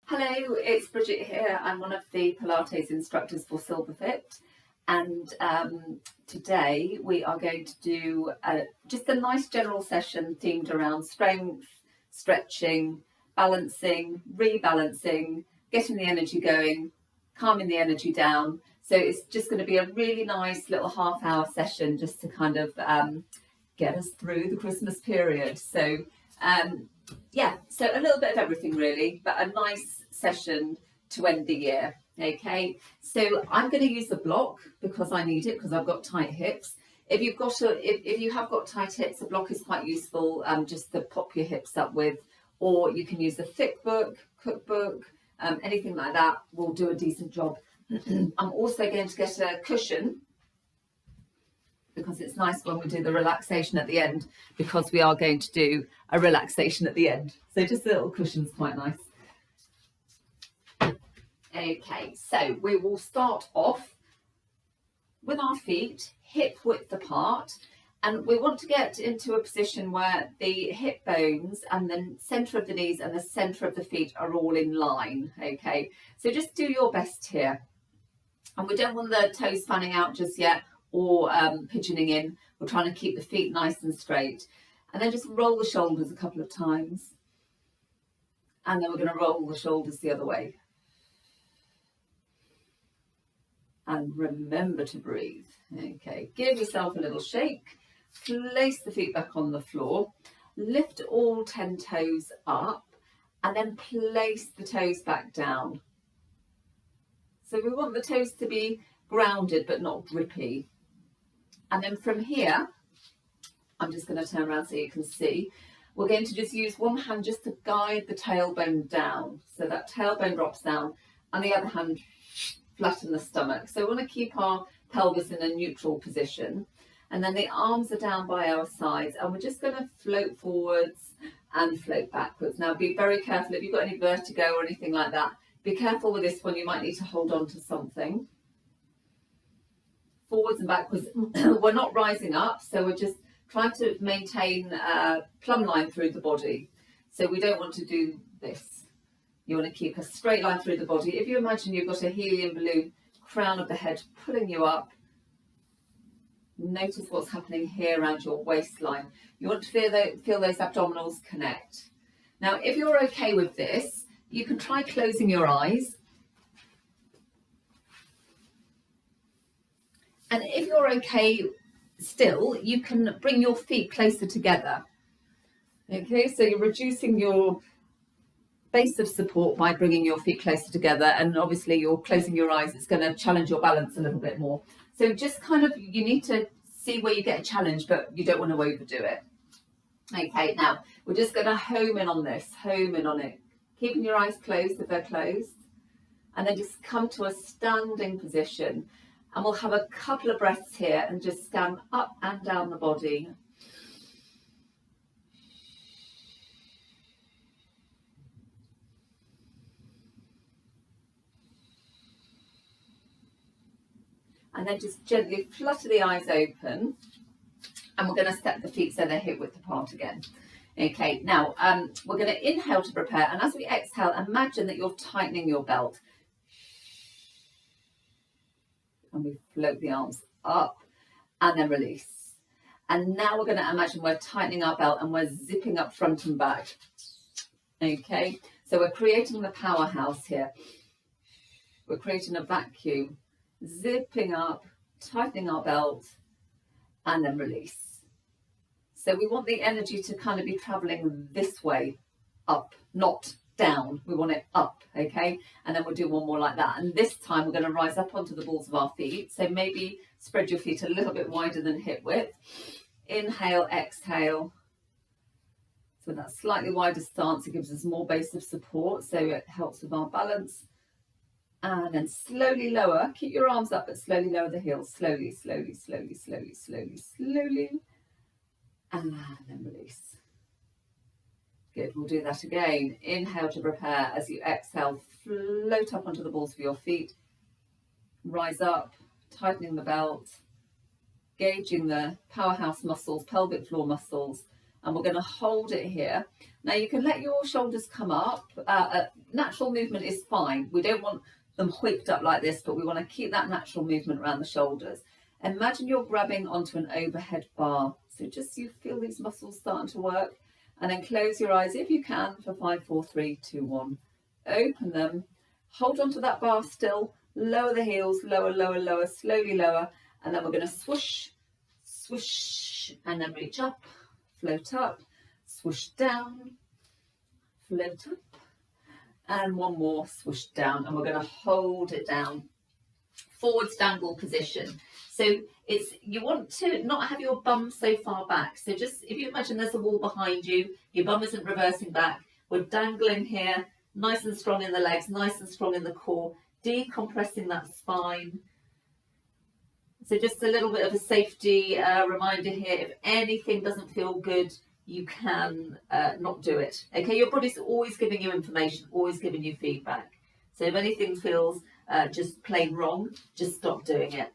Hello, it's Brigit here. I'm one of the Pilates instructors for Silverfit, and today we are going to do just a nice general session themed around strength, stretching, balancing, rebalancing, getting the energy going, calming the energy down. So it's just going to be a really nice little half-hour session just to kind of get us through the Christmas period. So so a little bit of everything really, but a nice session to end the year. Okay, so I'm going to use the block because I need it because I've got tight hips. If you have got tight hips, the block is quite useful just to pop your hips up with, or you can use the thick book, cookbook, anything like that will do a decent job. I'm also going to get a cushion because it's nice when we do the relaxation at the end, because we are going to do a relaxation at the end. So just a little cushion's quite nice. Okay, so we will start off with our feet hip width apart, and we want to get into a position where the hip bones and the centre of the knees and the centre of the feet are all in line. Okay, so just do your best here. And we don't want the toes fanning out just yet or pigeoning in. We're trying to keep the feet nice and straight. And then just roll the shoulders a couple of times. And then we're going to roll the shoulders the other way. And remember to breathe. Okay, give yourself a little shake. Place the feet back on the floor. Lift all 10 toes up. And then place the toes back down. So we want the toes to be grounded but not grippy. And then from here, I'm just going to turn around so you can see. We're going to just use one hand just to guide the tailbone down. So that tailbone drops down, and the other hand flatten the stomach. So we want to keep our pelvis in a neutral position. And then the arms are down by our sides, and we're just going to float forwards and float backwards. Now be very careful if you've got any vertigo or anything like that. Be careful with this one, you might need to hold on to something. Forwards and backwards. We're not rising up, so we're just trying to maintain a plumb line through the body. So we don't want to do this. You want to keep a straight line through the body. If you imagine you've got a helium balloon, crown of the head pulling you up, notice what's happening here around your waistline. You want to feel those abdominals connect. Now, if you're okay with this, you can try closing your eyes. And if you're okay still, you can bring your feet closer together. Okay, so you're reducing your base of support by bringing your feet closer together, and obviously you're closing your eyes. It's going to challenge your balance a little bit more. So just kind of, you need to see where you get a challenge, but you don't want to overdo it. Okay, now we're just going to home in on this, home in on it. Keeping your eyes closed if they're closed, and then just come to a standing position. And we'll have a couple of breaths here and just scan up and down the body. And then just gently flutter the eyes open. And we're going to step the feet so they're hip width apart again. Okay, now we're going to inhale to prepare. And as we exhale, imagine that you're tightening your belt. And we float the arms up and then release. And now we're going to imagine we're tightening our belt and we're zipping up front and back. Okay, so we're creating the powerhouse here. We're creating a vacuum, zipping up, tightening our belt, and then release. So we want the energy to kind of be traveling this way, up, not down. We want it up, okay? And then we'll do one more like that. And this time we're going to rise up onto the balls of our feet. So maybe spread your feet a little bit wider than hip width. Inhale, exhale. So that slightly wider stance, it gives us more base of support, so it helps with our balance. And then slowly lower. Keep your arms up, but slowly lower the heels. Slowly, slowly, slowly, slowly, slowly, slowly. And then release. Good, we'll do that again. Inhale to prepare. As you exhale, float up onto the balls of your feet. Rise up, tightening the belt, gauging the powerhouse muscles, pelvic floor muscles, and we're going to hold it here. Now you can let your shoulders come up. Natural movement is fine. We don't want them whipped up like this, but we want to keep that natural movement around the shoulders. Imagine you're grabbing onto an overhead bar. So just you feel these muscles starting to work, and then close your eyes if you can for 5, 4, 3, 2, 1. Open them, hold onto that bar still, lower the heels, lower, lower, lower, slowly lower, and then we're going to swoosh, swoosh, and then reach up, float up, swoosh down, float up, and one more, swoosh down, and we're going to hold it down. Forward dangle position. So it's, you want to not have your bum so far back. So just, if you imagine there's a wall behind you, your bum isn't reversing back, we're dangling here, nice and strong in the legs, nice and strong in the core, decompressing that spine. So just a little bit of a safety reminder here, if anything doesn't feel good, you can not do it. Okay, your body's always giving you information, always giving you feedback. So if anything feels just plain wrong, just stop doing it.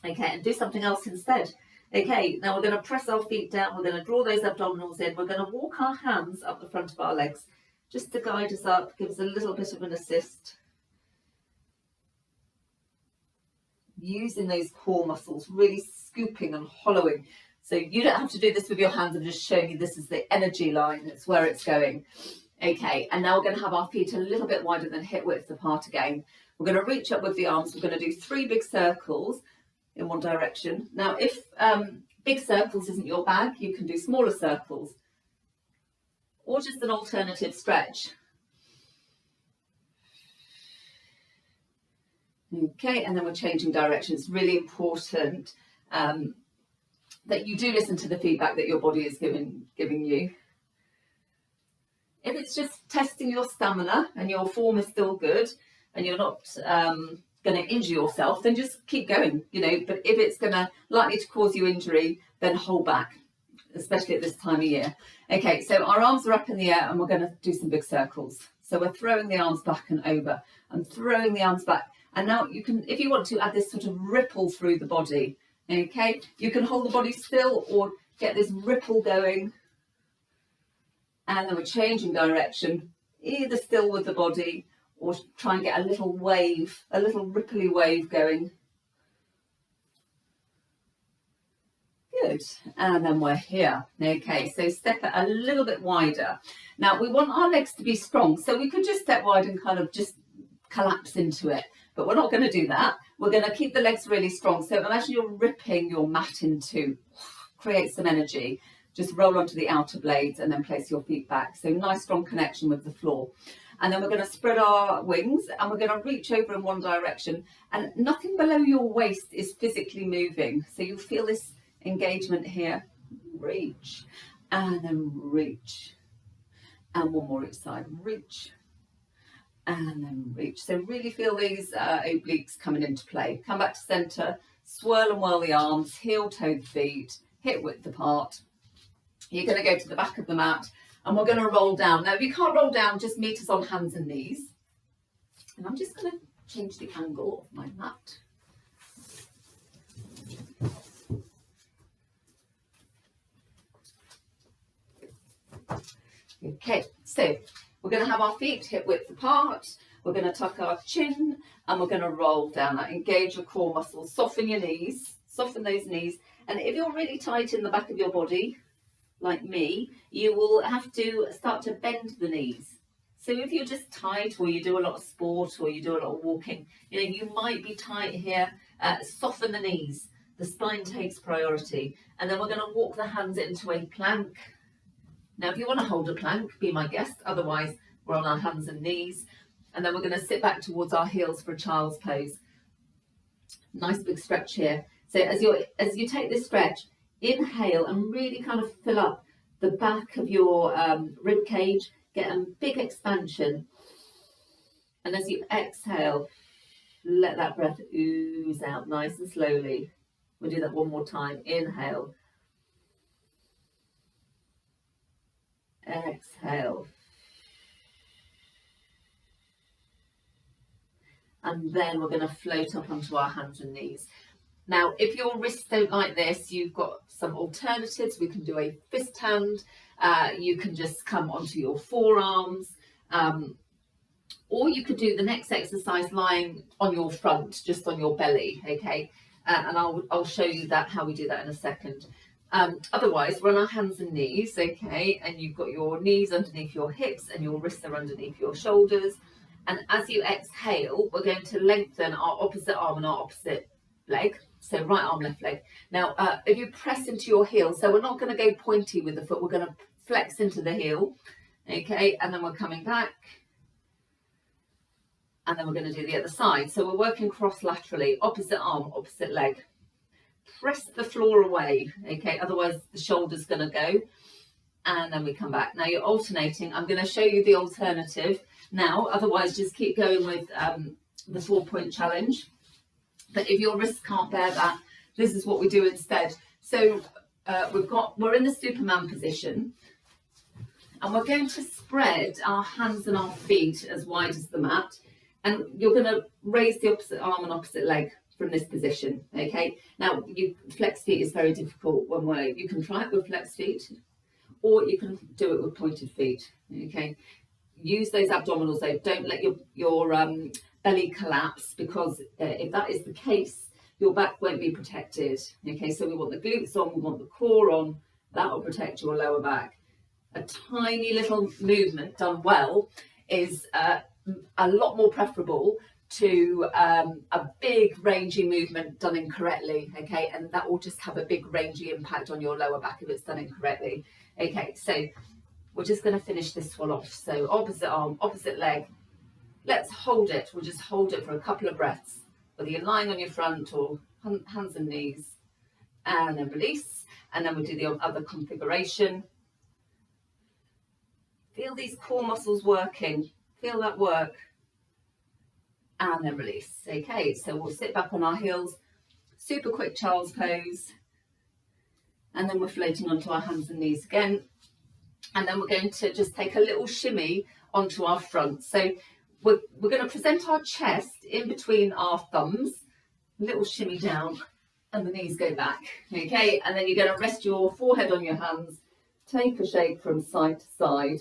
Okay, and do something else instead. Okay, now we're going to press our feet down, we're going to draw those abdominals in, we're going to walk our hands up the front of our legs, just to guide us up, give us a little bit of an assist. Using those core muscles, really scooping and hollowing. So you don't have to do this with your hands, I'm just showing you this is the energy line, it's where it's going. Okay, and now we're going to have our feet a little bit wider than hip width apart again. We're going to reach up with the arms, we're going to do 3 big circles in one direction. Now if big circles isn't your bag, you can do smaller circles or just an alternative stretch. Okay, and then we're changing direction. It's really important that you do listen to the feedback that your body is giving you. If it's just testing your stamina and your form is still good and you're not going to injure yourself, then just keep going, you know. But if it's going to likely to cause you injury, then hold back, especially at this time of year. Okay, so our arms are up in the air and we're going to do some big circles. So we're throwing the arms back and over and throwing the arms back. And now you can, if you want to, add this sort of ripple through the body. Okay, you can hold the body still or get this ripple going. And then we're changing direction, either still with the body or try and get a little wave, a little ripply wave going. Good, and then we're here. Okay, so step it a little bit wider. Now we want our legs to be strong, so we could just step wide and kind of just collapse into it, but we're not going to do that. We're going to keep the legs really strong. So imagine you're ripping your mat in two, create some energy. Just roll onto the outer blades and then place your feet back. So nice strong connection with the floor. And then we're going to spread our wings and we're going to reach over in one direction, and nothing below your waist is physically moving. So you'll feel this engagement here. Reach and then reach. And one more each side. Reach and then reach. So really feel these obliques coming into play. Come back to center, swirl and whirl the arms, heel-toed feet, hip width apart. You're going to go to the back of the mat and we're going to roll down. Now, if you can't roll down, just meet us on hands and knees. And I'm just going to change the angle of my mat. Okay, so we're going to have our feet hip width apart. We're going to tuck our chin and we're going to roll down. Now, engage your core muscles, soften your knees, soften those knees. And if you're really tight in the back of your body, like me, you will have to start to bend the knees. So if you're just tight or you do a lot of sport or you do a lot of walking, you know, you might be tight here. Soften the knees. The spine takes priority. And then we're going to walk the hands into a plank. Now, if you want to hold a plank, be my guest. Otherwise, we're on our hands and knees. And then we're going to sit back towards our heels for a child's pose. Nice big stretch here. So as you take this stretch, inhale and really kind of fill up the back of your rib cage, get a big expansion. And as you exhale, let that breath ooze out nice and slowly. We'll do that one more time. Inhale. Exhale. And then we're going to float up onto our hands and knees. Now, if your wrists don't like this, you've got some alternatives. We can do a fist hand. You can just come onto your forearms. Or you could do the next exercise lying on your front, just on your belly, okay? And I'll show you that, how we do that in a second. Otherwise, we're on our hands and knees, okay? And you've got your knees underneath your hips and your wrists are underneath your shoulders. And as you exhale, we're going to lengthen our opposite arm and our opposite leg. So right arm, left leg. Now, if you press into your heel, so we're not going to go pointy with the foot, we're going to flex into the heel, okay? And then we're coming back. And then we're going to do the other side. So we're working cross laterally, opposite arm, opposite leg. Press the floor away, okay? Otherwise the shoulder's going to go. And then we come back. Now you're alternating. I'm going to show you the alternative now. Otherwise just keep going with the 4-point challenge. But if your wrists can't bear that, this is what we do instead. So we're in the Superman position. And we're going to spread our hands and our feet as wide as the mat. And you're going to raise the opposite arm and opposite leg from this position, okay? Now, flex feet is very difficult you can try it with flex feet, or you can do it with pointed feet, okay? Use those abdominals though. Don't let your belly collapse, because if that is the case, your back won't be protected, okay? So we want the glutes on, we want the core on. That will protect your lower back. A tiny little movement done well is a lot more preferable to a big rangy movement done incorrectly, okay? And that will just have a big rangy impact on your lower back if it's done incorrectly. Okay, so we're just going to finish this one off. So opposite arm, opposite leg. Let's hold it. We'll just hold it for a couple of breaths, whether you're lying on your front or hands and knees. And then release. And then we'll do the other configuration. Feel these core muscles working. Feel that work. And then release. Okay, so we'll sit back on our heels. Super quick child's pose. And then we're floating onto our hands and knees again. And then we're going to just take a little shimmy onto our front. So we're going to present our chest in between our thumbs. Little shimmy down and the knees go back. Okay, and then you're going to rest your forehead on your hands. Take a shake from side to side.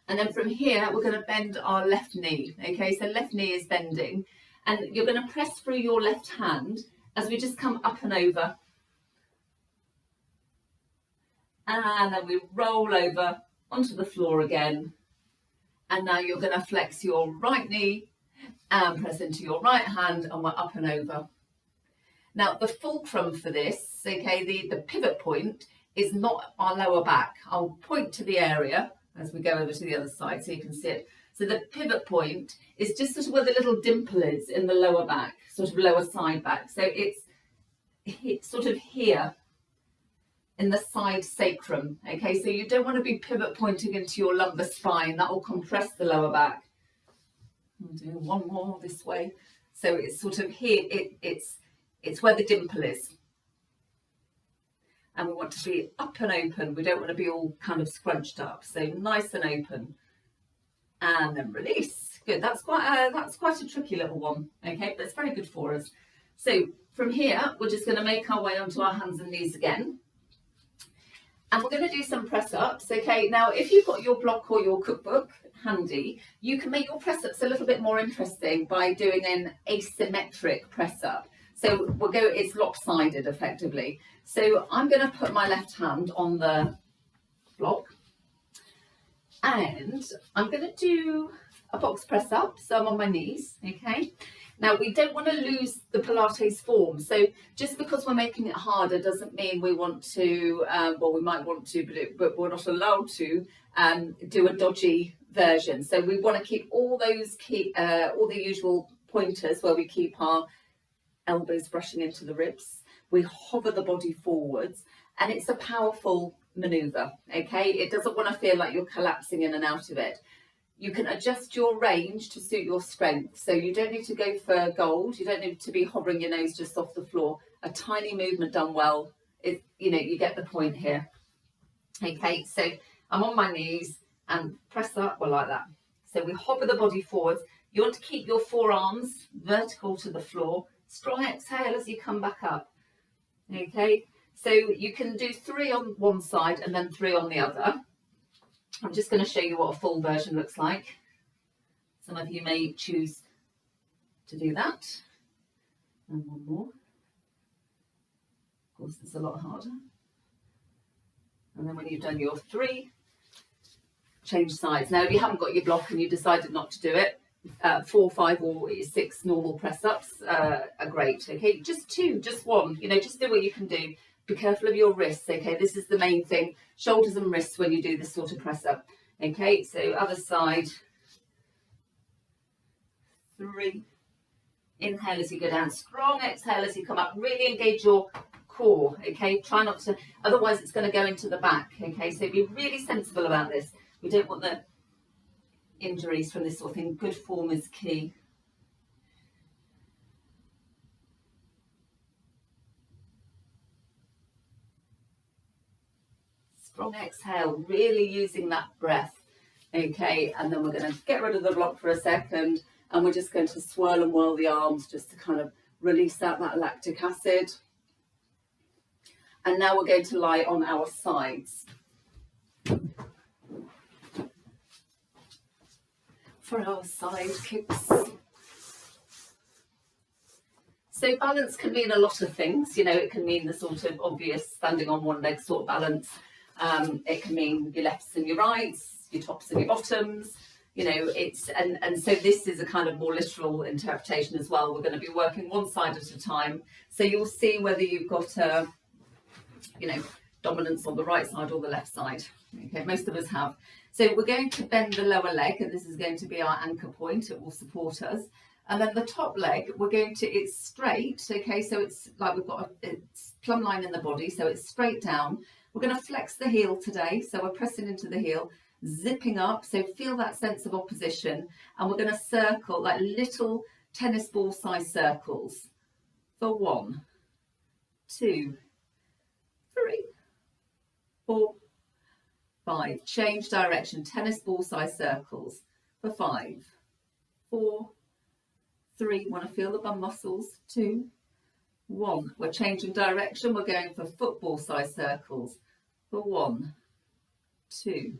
And then from here, we're going to bend our left knee. Okay, so left knee is bending. And you're going to press through your left hand as we just come up and over. And then we roll over onto the floor again. And now you're going to flex your right knee and press into your right hand, and we're up and over. Now, the fulcrum for this, okay, the pivot point is not our lower back. I'll point to the area as we go over to the other side so you can see it. So the pivot point is just sort of where the little dimple is in the lower back, sort of lower side back. So it's sort of here in the side sacrum. Okay, so you don't want to be pivot pointing into your lumbar spine. That will compress the lower back. I'll do one more this way. So it's sort of here, it's where the dimple is. And we want to be up and open. We don't want to be all kind of scrunched up. So nice and open. And then release. Good. That's quite a tricky little one. Okay, but it's very good for us. So from here, we're just going to make our way onto our hands and knees again. And we're going to do some press-ups. Okay, now if you've got your block or your cookbook handy, you can make your press-ups a little bit more interesting by doing an asymmetric press-up. So it's lopsided effectively. So I'm going to put my left hand on the block and I'm going to do a box press up. So I'm on my knees, okay? Now we don't want to lose the Pilates form. So just because we're making it harder doesn't mean we want to, well, we might want to, but we're not allowed to do a dodgy version. So we want to keep all those all the usual pointers where we keep our elbows brushing into the ribs. We hover the body forwards, and it's a powerful maneuver, okay? It doesn't want to feel like you're collapsing in and out of it. You can adjust your range to suit your strength. So you don't need to go for gold. You don't need to be hovering your nose just off the floor. A tiny movement done well, you get the point here. Okay, so I'm on my knees and press up, well, like that. So we hover the body forwards. You want to keep your forearms vertical to the floor, Strong exhale as you come back up. Okay, so you can do 3 on one side and then 3 on the other. I'm just going to show you what a full version looks like. Some of you may choose to do that. And one more. Of course, it's a lot harder. And then when you've done your 3, change sides. Now, if you haven't got your block and you decided not to do it, 4, 5 or 6 normal press-ups are great. Okay, just 2, just 1, you know, just do what you can do. Be careful of your wrists. Okay, this is the main thing, shoulders and wrists when you do this sort of press-up. Okay, so other side, 3, inhale as you go down, strong exhale as you come up, really engage your core. Okay, try not to, otherwise it's going to go into the back. Okay, so be really sensible about this. We don't want the injuries from this sort of thing. Good form is key. Strong exhale, really using that breath. Okay, and then we're going to get rid of the block for a second, and we're just going to swirl and whirl the arms just to kind of release out that lactic acid. And now we're going to lie on our sides. For our side kicks. So balance can mean a lot of things. You know, it can mean the sort of obvious standing on one leg sort of balance. It can mean your lefts and your rights, your tops and your bottoms. You know, it's and so this is a kind of more literal interpretation as well. We're going to be working one side at a time. So you'll see whether you've got a, you know, dominance on the right side or the left side. Okay, most of us have. So we're going to bend the lower leg, and this is going to be our anchor point. It will support us. And then the top leg, we're going to, it's straight. Okay, so it's like we've got it's plumb line in the body, so it's straight down. We're going to flex the heel today, so we're pressing into the heel, zipping up, so feel that sense of opposition, and we're going to circle like little tennis ball size circles for 1, 2, 3, 4, 5. Change direction, tennis ball size circles for 5, 4, 3. Want to feel the bum muscles. 2, 1. We're changing direction. We're going for football size circles for 1, 2,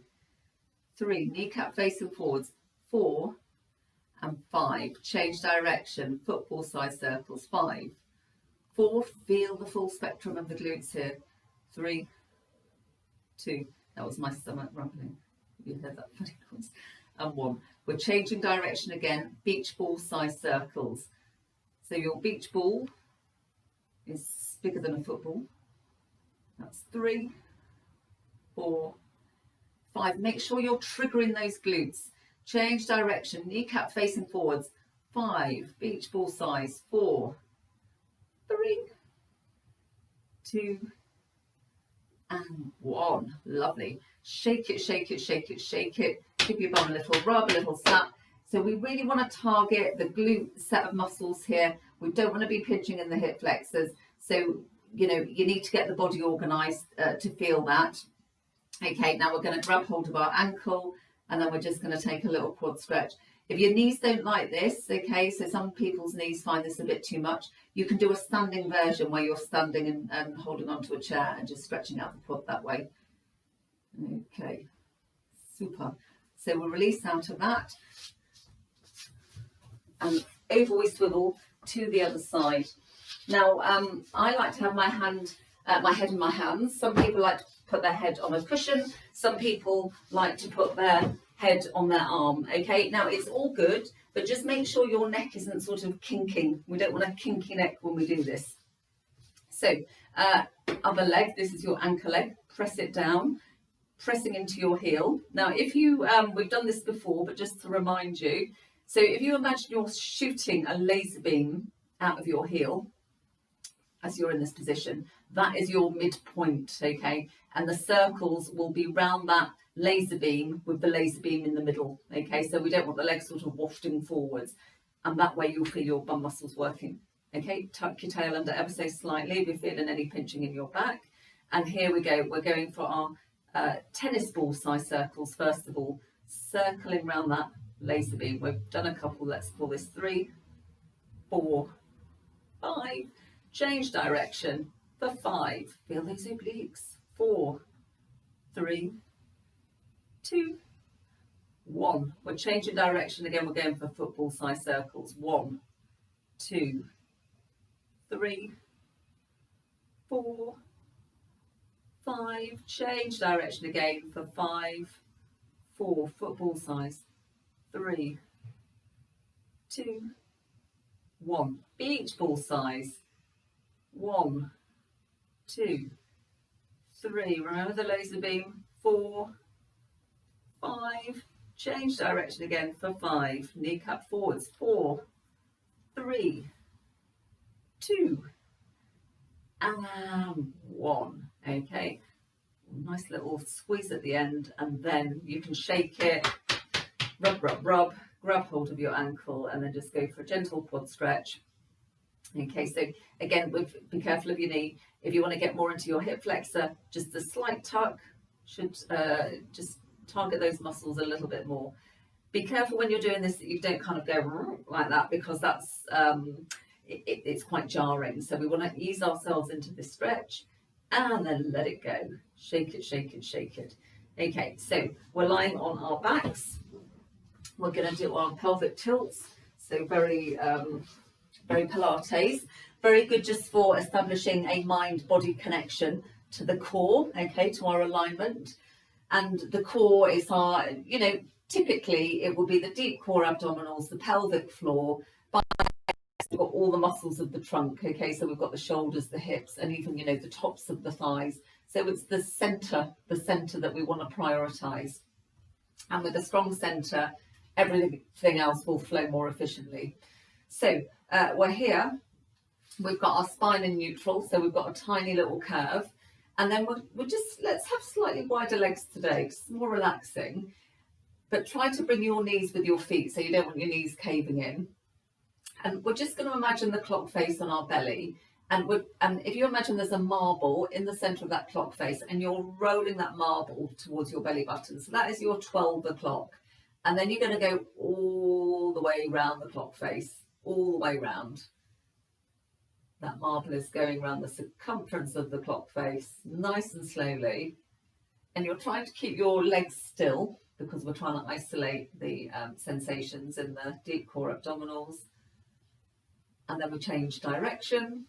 3. Kneecap facing forwards. 4 and 5. Change direction. Football size circles. 5, 4. Feel the full spectrum of the glutes here. 3, 2. That was my stomach rumbling. You heard that funny noise. And 1. We're changing direction again. Beach ball size circles. So your beach ball is bigger than a football. That's 3, 4, 5. Make sure you're triggering those glutes. Change direction. Kneecap facing forwards. 5. Beach ball size. 4, 3, 2, and 1. Lovely. Shake it, shake it, shake it, shake it. Give your bum a little rub, a little slap. So we really want to target the glute set of muscles here. We don't want to be pinching in the hip flexors. So, you know, you need to get the body organized to feel that. Okay, now we're going to grab hold of our ankle, and then we're just going to take a little quad stretch. If your knees don't like this, okay, so some people's knees find this a bit too much, you can do a standing version where you're standing and holding onto a chair and just stretching out the quad that way. Okay, super. So we'll release out of that and over we swivel to the other side. Now, I like to have my head in my hands. Some people like to put their head on a cushion. Some people like to put their head on their arm. Okay, now it's all good, but just make sure your neck isn't sort of kinking. We don't want a kinky neck when we do this. So other leg, this is your anchor leg. Press it down, pressing into your heel. Now, if you, we've done this before, but just to remind you, so if you imagine you're shooting a laser beam out of your heel as you're in this position, that is your midpoint, okay? And the circles will be round that laser beam with the laser beam in the middle, okay? So we don't want the legs sort of wafting forwards, and that way you'll feel your bum muscles working, okay? Tuck your tail under ever so slightly if you're feeling any pinching in your back. And here we go, we're going for our tennis ball size circles first of all, circling around that laser beam. We've done a couple, let's call this 3, 4, 5, change direction for 5, feel those obliques, 4, 3, 2, 1. We're changing direction again, we're going for football size circles, 1, 2, 3, 4, 5, change direction again for 5, 4, football size, 3, 2, 1, beach ball size, 1, 2, 3, remember the laser beam, 4, 5, change direction again for 5, kneecap forwards, 4, 3, 2, and 1. Okay, nice little squeeze at the end, and then you can shake it, rub, rub, rub, grab hold of your ankle, and then just go for a gentle quad stretch. Okay, so again, be careful of your knee. If you want to get more into your hip flexor, just a slight tuck should just target those muscles a little bit more. Be careful when you're doing this that you don't kind of go like that, because that's it's quite jarring. So we want to ease ourselves into this stretch and then let it go. Shake it, shake it, shake it. Okay, so we're lying on our backs. We're going to do our pelvic tilts. So very Pilates, very good just for establishing a mind-body connection to the core, okay, to our alignment. And the core is our, you know, typically it will be the deep core abdominals, the pelvic floor, but we've got all the muscles of the trunk, okay, so we've got the shoulders, the hips, and even, you know, the tops of the thighs. So it's the center that we want to prioritize. And with a strong center, everything else will flow more efficiently. So we're here, we've got our spine in neutral, so we've got a tiny little curve, and then we're just, let's have slightly wider legs today, because it's more relaxing, but try to bring your knees with your feet, so you don't want your knees caving in. And we're just going to imagine the clock face on our belly, and if you imagine there's a marble in the center of that clock face, and you're rolling that marble towards your belly button, so that is your 12 o'clock, and then you're going to go all the way around the clock face, all the way round. That marble is going around the circumference of the clock face, nice and slowly. And you're trying to keep your legs still, because we're trying to isolate the sensations in the deep core abdominals. And then we change direction.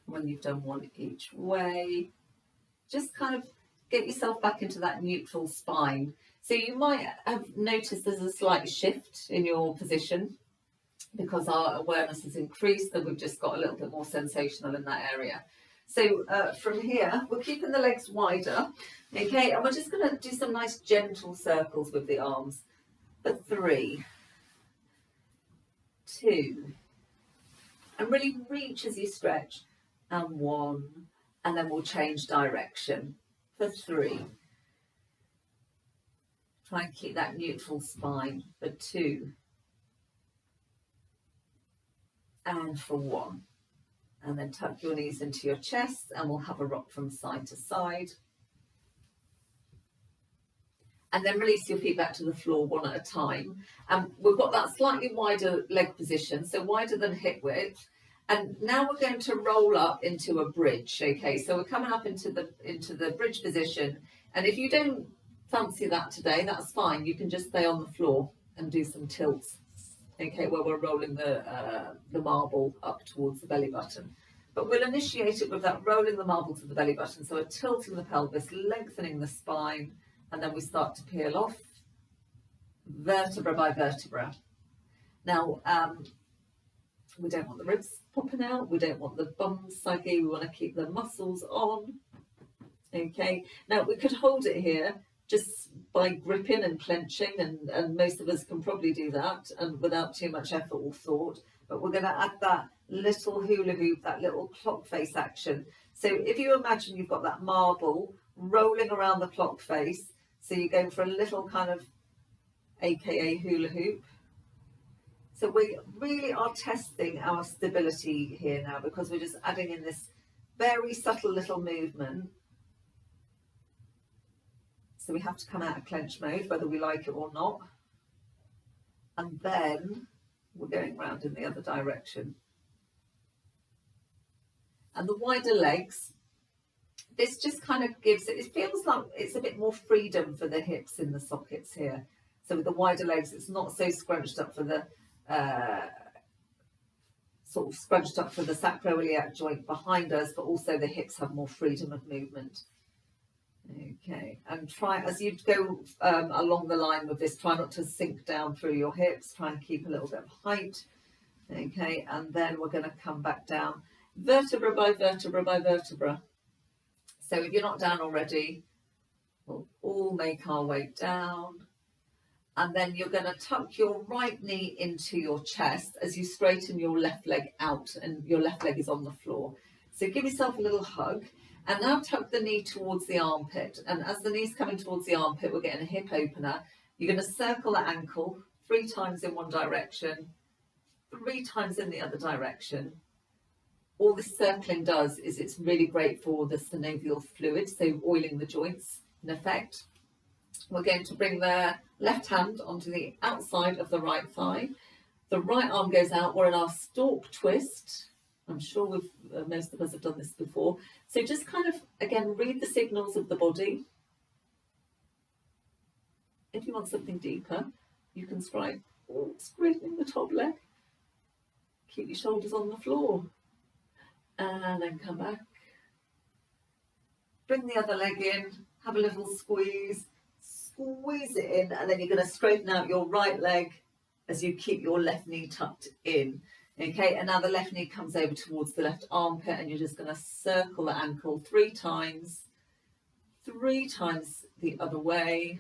When you've done one each way, just kind of get yourself back into that neutral spine. So you might have noticed there's a slight shift in your position because our awareness has increased and we've just got a little bit more sensational in that area. So from here, we're keeping the legs wider, okay, and we're just going to do some nice gentle circles with the arms for 3, 2, and really reach as you stretch, and 1, and then we'll change direction for 3. Try and keep that neutral spine for 2, and for 1. And then tuck your knees into your chest, and we'll have a rock from side to side. And then release your feet back to the floor one at a time. And we've got that slightly wider leg position, so wider than hip width. And now we're going to roll up into a bridge, okay? So we're coming up into the bridge position. And if you don't fancy that today, that's fine. You can just stay on the floor and do some tilts, okay, where we're rolling the marble up towards the belly button. But we'll initiate it with that rolling the marble to the belly button. So we're tilting the pelvis, lengthening the spine, and then we start to peel off vertebra by vertebra. Now, we don't want the ribs popping out. We don't want the bums saggy. We want to keep the muscles on. Okay. Now, we could hold it here just by gripping and clenching, and most of us can probably do that and without too much effort or thought. But we're going to add that little hula hoop, that little clock face action. So if you imagine you've got that marble rolling around the clock face, so you're going for a little kind of AKA hula hoop. So we really are testing our stability here now, because we're just adding in this very subtle little movement. So we have to come out of clench mode, whether we like it or not. And then we're going round in the other direction. And the wider legs, this just kind of gives it feels like it's a bit more freedom for the hips in the sockets here. So with the wider legs, it's not so scrunched up for the sacroiliac joint behind us, but also the hips have more freedom of movement. Okay, and try, as you go along the line with this, try not to sink down through your hips, try and keep a little bit of height. Okay, and then we're going to come back down, vertebra by vertebra by vertebra. So if you're not down already, we'll all make our way down. And then you're going to tuck your right knee into your chest as you straighten your left leg out, and your left leg is on the floor. So give yourself a little hug. And now tuck the knee towards the armpit. And as the knee's coming towards the armpit, we're getting a hip opener. You're going to circle the ankle 3 times in one direction, 3 times in the other direction. All this circling does is it's really great for the synovial fluid, so oiling the joints in effect. We're going to bring the left hand onto the outside of the right thigh. The right arm goes out. We're in our stork twist. I'm sure most of us have done this before. So just kind of, again, read the signals of the body. If you want something deeper, you can straightening the top leg. Keep your shoulders on the floor. And then come back. Bring the other leg in, have a little squeeze. Squeeze it in, and then you're going to straighten out your right leg as you keep your left knee tucked in. Okay, and now the left knee comes over towards the left armpit, and you're just going to circle the ankle 3 times, 3 times the other way,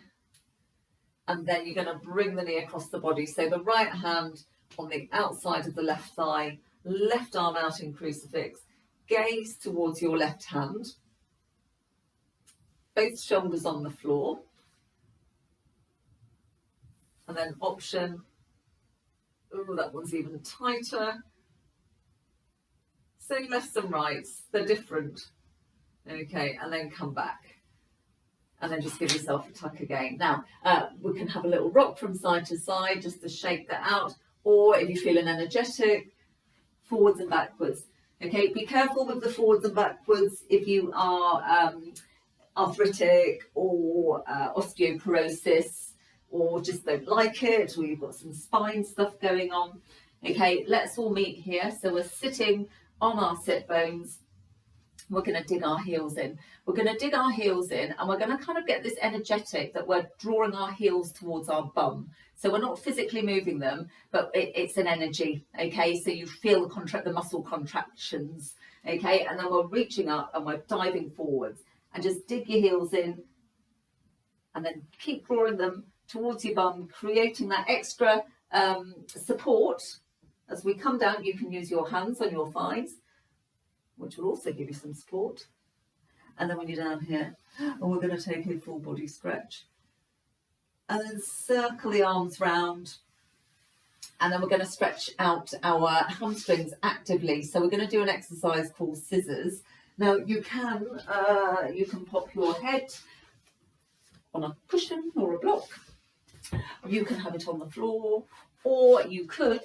and then you're going to bring the knee across the body. So the right hand on the outside of the left thigh, left arm out in crucifix, gaze towards your left hand, both shoulders on the floor, and then option. Oh, that one's even tighter. So lefts and rights, they're different. Okay, and then come back. And then just give yourself a tuck again. Now, we can have a little rock from side to side just to shake that out. Or if you're feeling energetic, forwards and backwards. Okay, be careful with the forwards and backwards if you are arthritic or osteoporosis, or just don't like it, or you've got some spine stuff going on. Okay, let's all meet here. So we're sitting on our sit bones. We're going to dig our heels in. We're going to dig our heels in, and we're going to kind of get this energetic that we're drawing our heels towards our bum. So we're not physically moving them, but it's an energy. Okay, so you feel the muscle contractions. Okay, and then we're reaching up and we're diving forwards, and just dig your heels in, and then keep drawing them towards your bum, creating that extra support. As we come down, you can use your hands on your thighs, which will also give you some support. And then when you're down here, we're going to take a full body stretch. And then circle the arms round. And then we're going to stretch out our hamstrings actively. So we're going to do an exercise called scissors. Now you can pop your head on a cushion or a block. You can have it on the floor, or you could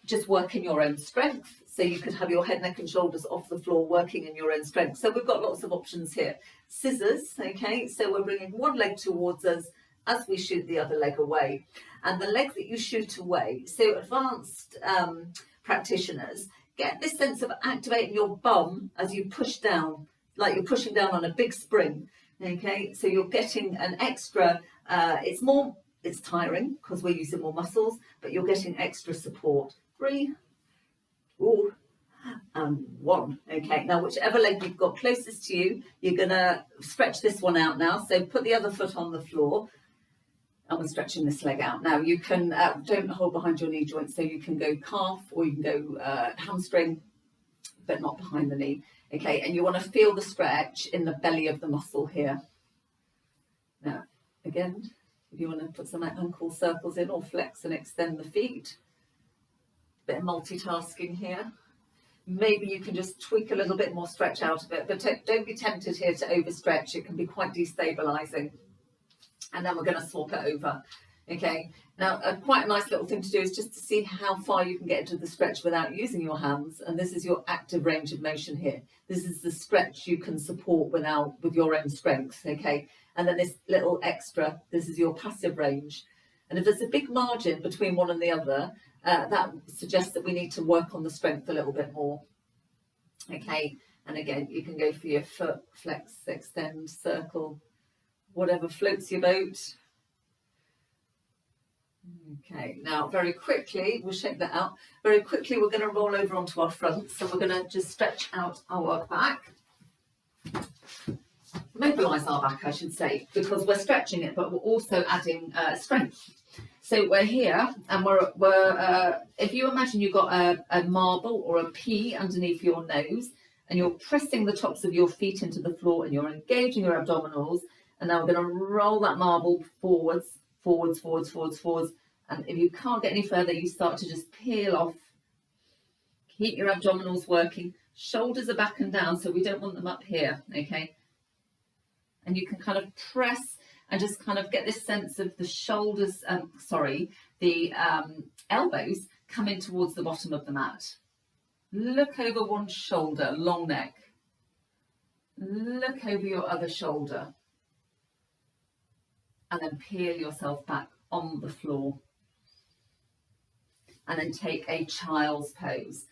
just work in your own strength. So you could have your head, neck and shoulders off the floor, working in your own strength. So we've got lots of options here. Scissors, okay, so we're bringing one leg towards us as we shoot the other leg away. And the leg that you shoot away, so advanced practitioners, get this sense of activating your bum as you push down, like you're pushing down on a big spring, okay? So you're getting an extra, it's tiring because we're using more muscles, but you're getting extra support. 3, 4, and 1. Okay, now whichever leg you've got closest to you, you're going to stretch this one out now. So put the other foot on the floor, and we're stretching this leg out. Now you can, don't hold behind your knee joint, so you can go calf or you can go hamstring, but not behind the knee. Okay, and you want to feel the stretch in the belly of the muscle here. Now, again, if you want to put some ankle circles in or flex and extend the feet, bit of multitasking here. Maybe you can just tweak a little bit more, stretch out of it, but don't be tempted here to overstretch. It can be quite destabilizing. and then we're going to swap it over. Okay, now quite a nice little thing to do is just to see how far you can get into the stretch without using your hands, and this is your active range of motion here. This is the stretch you can support with your own strength. Okay, and then this little extra, this is your passive range. And if there's a big margin between one and the other, that suggests that we need to work on the strength a little bit more. Okay, and again, you can go for your foot, flex, extend, circle, whatever floats your boat. Okay, now very quickly, we'll shake that out. Very quickly, we're going to roll over onto our front. So we're going to just stretch out our back. Mobilise our back, I should say, because we're stretching it, but we're also adding strength. So we're here, and we're if you imagine you've got a marble or a pea underneath your nose, and you're pressing the tops of your feet into the floor, and you're engaging your abdominals, and now we're going to roll that marble forwards, forwards, forwards, forwards, forwards. And if you can't get any further, you start to just peel off. Keep your abdominals working. Shoulders are back and down, so we don't want them up here, okay? And you can kind of press and just kind of get this sense of the shoulders, the elbows coming towards the bottom of the mat. Look over one shoulder, long neck. Look over your other shoulder. And then peel yourself back on the floor. And then take a child's pose.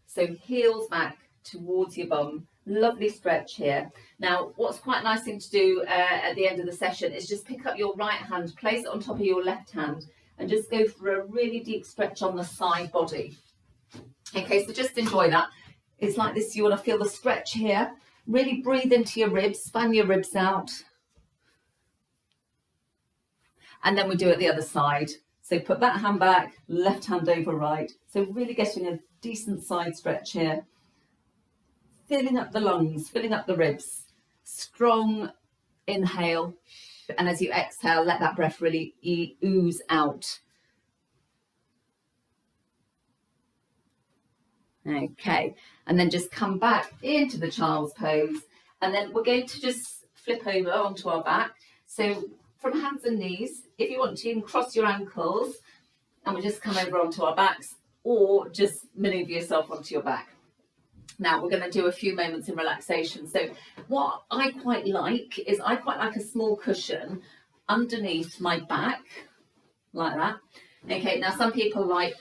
So heels back towards your bum. Lovely stretch here. Now, what's quite a nice thing to do at the end of the session is just pick up your right hand, place it on top of your left hand, and just go for a really deep stretch on the side body. Okay, so just enjoy that. It's like this, you want to feel the stretch here. Really breathe into your ribs, span your ribs out. And then we do it the other side. So put that hand back, left hand over right. So really getting a decent side stretch here. Filling up the lungs, filling up the ribs. Strong inhale. And as you exhale, let that breath really ooze out. Okay, and then just come back into the child's pose. And then we're going to just flip over onto our back. So from hands and knees, if you want to, you can cross your ankles and we just come over onto our backs, or just maneuver yourself onto your back. Now we're going to do a few moments in relaxation. So what I quite like is I quite like a small cushion underneath my back, like that. Okay, now some people like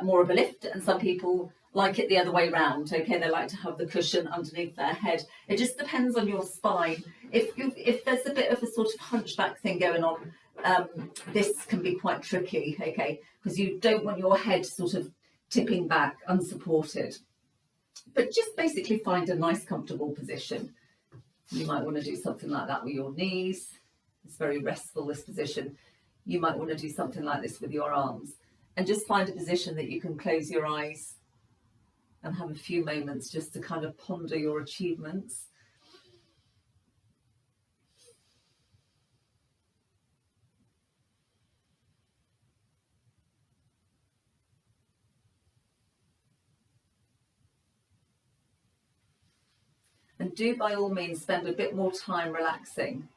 more of a lift, and some people like it the other way round. Okay, they like to have the cushion underneath their head. It just depends on your spine. If there's a bit of a sort of hunchback thing going on, this can be quite tricky, okay, because you don't want your head sort of tipping back unsupported. But just basically find a nice comfortable position. You might want to do something like that with your knees. It's very restful, this position. You might want to do something like this with your arms, and just find a position that you can close your eyes and have a few moments just to kind of ponder your achievements. And do by all means spend a bit more time relaxing.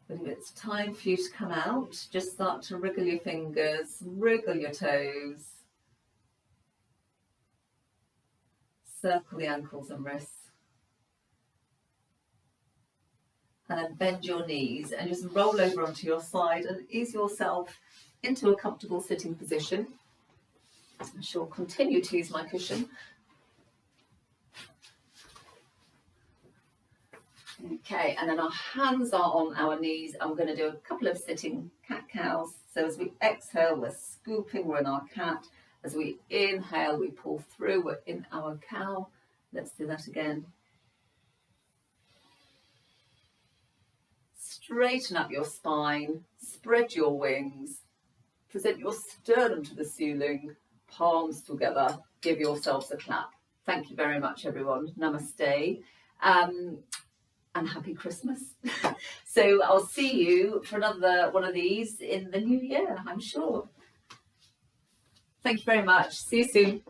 But if it's time for you to come out, just start to wriggle your fingers, wriggle your toes. Circle the ankles and wrists. And then bend your knees and just roll over onto your side and ease yourself into a comfortable sitting position. I shall continue to use my cushion. Okay, and then our hands are on our knees, and we're going to do a couple of sitting cat-cows. So as we exhale, we're scooping, we're in our cat. As we inhale, we pull through, we're in our cow. Let's do that again. Straighten up your spine, spread your wings, present your sternum to the ceiling, palms together, give yourselves a clap. Thank you very much, everyone. Namaste. And happy Christmas. So I'll see you for another one of these in the new year, I'm sure. Thank you very much. See you soon.